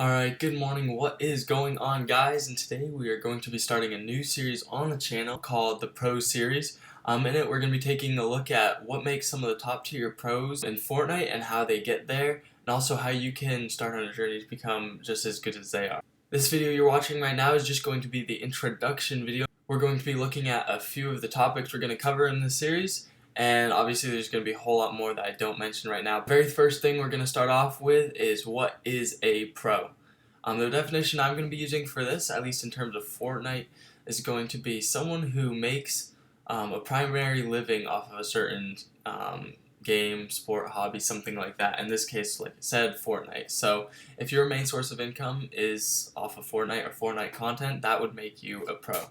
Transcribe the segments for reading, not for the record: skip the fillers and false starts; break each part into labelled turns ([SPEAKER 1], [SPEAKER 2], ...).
[SPEAKER 1] Alright, good morning. What is going on, guys? And today we are going to be starting a new series on the channel called the Pro Series. In it, we're going to be taking a look at what makes some of the top tier pros in Fortnite and how they get there, and also how you can start on a journey to become just as good as they are. This video you're watching right now is just going to be the introduction video. We're going to be looking at a few of the topics we're going to cover in this series. And obviously there's going to be a whole lot more that I don't mention right now. The very first thing we're going to start off with is what is a pro? The definition I'm going to be using for this, at least in terms of Fortnite, is going to be someone who makes a primary living off of a certain game, sport, hobby, something like that. In this case, like I said, Fortnite. So if your main source of income is off of Fortnite or Fortnite content, that would make you a pro.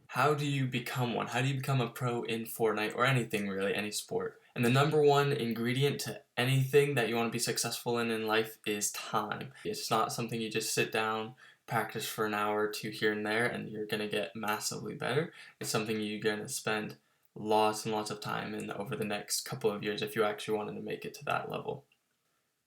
[SPEAKER 1] How do you become one? How do you become a pro in Fortnite or anything really, any sport? And the number one ingredient to anything that you want to be successful in life is time. It's not something you just sit down, practice for an hour or two here and there, and you're going to get massively better. It's something you're going to spend lots and lots of time in over the next couple of years if you actually wanted to make it to that level.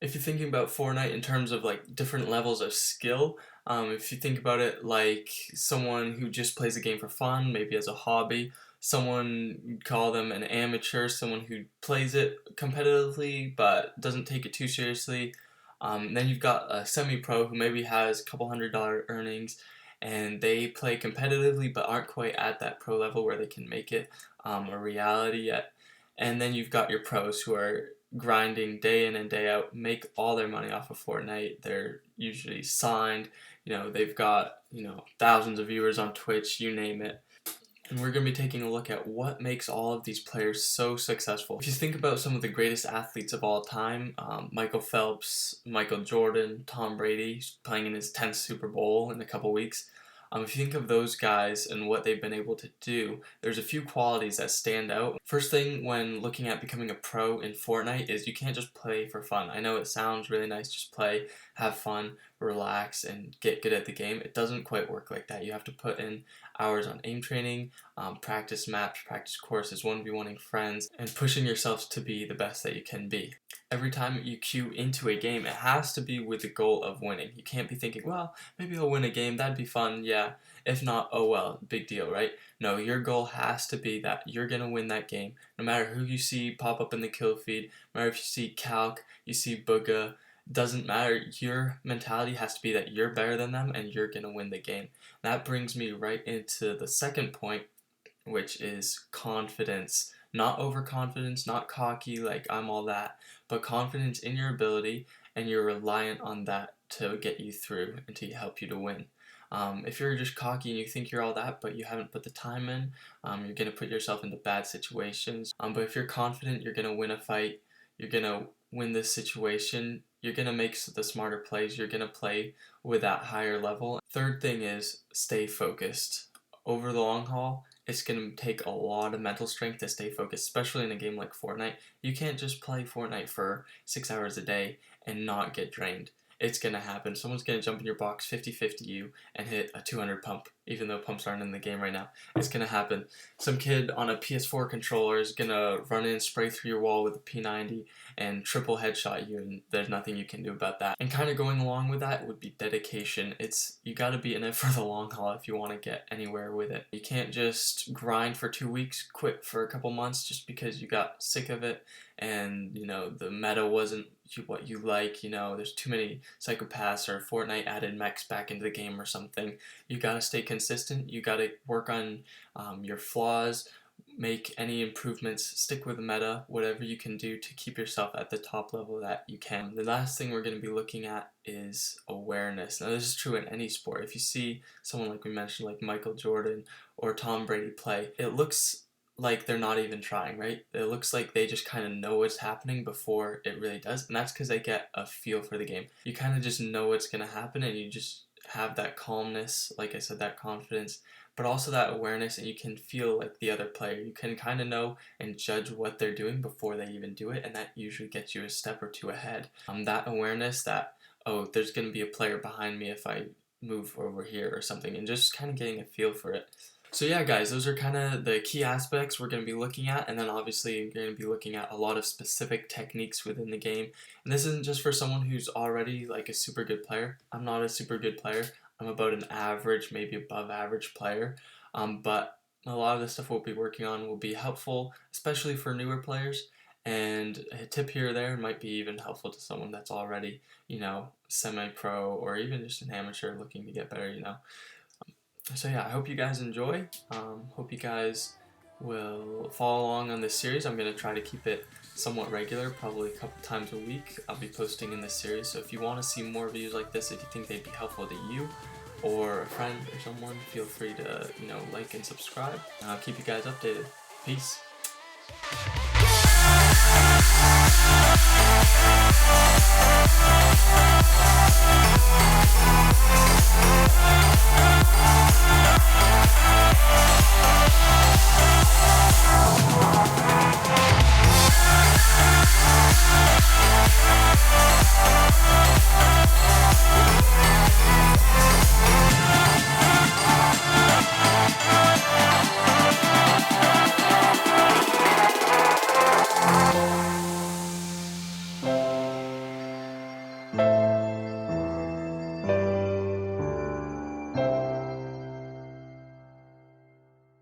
[SPEAKER 1] If you're thinking about Fortnite in terms of like different levels of skill, if you think about it like someone who just plays the game for fun, maybe as a hobby, someone you'd call them an amateur, someone who plays it competitively but doesn't take it too seriously. Then you've got a semi-pro who maybe has a couple $100 earnings and they play competitively but aren't quite at that pro level where they can make it a reality yet. And then you've got your pros who are grinding day in and day out, make all their money off of Fortnite. They're usually signed, they've got, thousands of viewers on Twitch, you name it. And we're going to be taking a look at what makes all of these players so successful. If you think about some of the greatest athletes of all time, Michael Phelps, Michael Jordan, Tom Brady, playing in his 10th Super Bowl in a couple weeks. If you think of those guys and what they've been able to do, there's a few qualities that stand out. First thing when looking at becoming a pro in Fortnite is you can't just play for fun. I know it sounds really nice, just play, have fun, relax, and get good at the game. It doesn't quite work like that. You have to put in hours on aim training, practice maps, practice courses, 1v1ing friends, and pushing yourself to be the best that you can be. Every time you queue into a game, it has to be with the goal of winning. You can't be thinking, well, maybe I'll win a game, that'd be fun, yeah. If not, oh well, big deal, right? No, your goal has to be that you're going to win that game. No matter who you see pop up in the kill feed, no matter if you see Calc, you see Booga, doesn't matter. Your mentality has to be that you're better than them and you're going to win the game. That brings me right into the second point, which is confidence. Not overconfidence, not cocky like I'm all that, but confidence in your ability, and you're reliant on that to get you through and to help you to win. If you're just cocky and you think you're all that, but you haven't put the time in, you're going to put yourself into bad situations. But if you're confident, you're going to win a fight, you're going to win this situation, you're going to make the smarter plays, you're going to play with that higher level. Third thing is stay focused. Over the long haul, it's going to take a lot of mental strength to stay focused, especially in a game like Fortnite. You can't just play Fortnite for 6 hours a day and not get drained. It's going to happen. Someone's going to jump in your box 50-50 you and hit a 200 pump, even though pumps aren't in the game right now. It's going to happen. Some kid on a PS4 controller is going to run in, spray through your wall with a P90 and triple headshot you, and there's nothing you can do about that. And kind of going along with that would be dedication. You got to be in it for the long haul if you want to get anywhere with it. You can't just grind for 2 weeks, quit for a couple months just because you got sick of it and the meta wasn't what you like. There's too many psychopaths or Fortnite added mechs back into the game or something. You gotta stay consistent. You gotta work on your flaws, make any improvements, stick with the meta, whatever you can do to keep yourself at the top level that you can. The last thing we're going to be looking at is awareness. Now this is true in any sport. If you see someone like we mentioned, like Michael Jordan or Tom Brady play, it looks like they're not even trying, right? It looks like they just kind of know what's happening before it really does, and that's because they get a feel for the game. You kind of just know what's going to happen, and you just have that calmness, like I said, that confidence, but also that awareness, and you can feel like the other player. You can kind of know and judge what they're doing before they even do it, and that usually gets you a step or two ahead. That awareness that, oh, there's going to be a player behind me if I move over here or something, and just kind of getting a feel for it. So yeah, guys, those are kind of the key aspects we're going to be looking at, and then obviously you're going to be looking at a lot of specific techniques within the game. And this isn't just for someone who's already like a super good player. I'm not a super good player. I'm about an average, maybe above average player. But a lot of the stuff we'll be working on will be helpful, especially for newer players. And a tip here or there might be even helpful to someone that's already, semi-pro or even just an amateur looking to get better, So yeah, I hope you guys enjoy. Hope you guys will follow along on this series. I'm going to try to keep it somewhat regular, probably a couple times a week. I'll be posting in this series. So if you want to see more videos like this, if you think they'd be helpful to you or a friend or someone, feel free to, like and subscribe. And I'll keep you guys updated. Peace.